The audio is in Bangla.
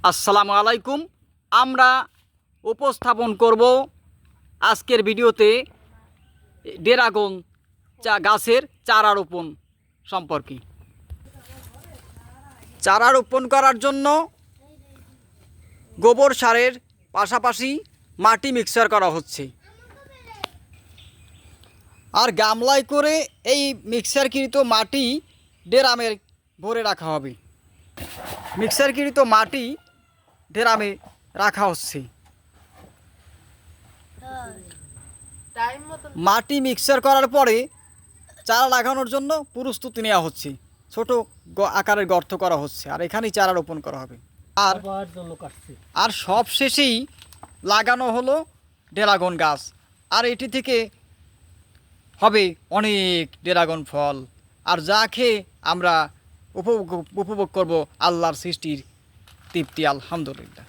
আসসালামু আলাইকুম। আমরা উপস্থাপন করব আজকের ভিডিওতে ড্রাগন গাছের চারা রোপণ সম্পর্কে। চারা রোপণ করার জন্য গোবর সারের পাশাপাশি মাটি মিক্সার করা হচ্ছে, আর গামলায় করে এই মিক্সারকৃত মাটি ড্রামে ভরে রাখা হবে। মিক্সারকৃত মাটি ড্রামে রাখা হচ্ছে। মাটি মিক্সার করার পরে চারা লাগানোর জন্য প্রস্তুতি নেওয়া হচ্ছে। ছোট আকারের গর্ত করা হচ্ছে, আর এখানেই চারা রোপণ করা হবে। আর সব শেষেই লাগানো হলো ড্রাগন গাছ, আর এটি থেকে হবে অনেক ড্রাগন ফল, আর যা খেয়ে আমরা উপভোগ করব আল্লাহর সৃষ্টির তৃপ্তি। আলহামদুলিল্লাহ।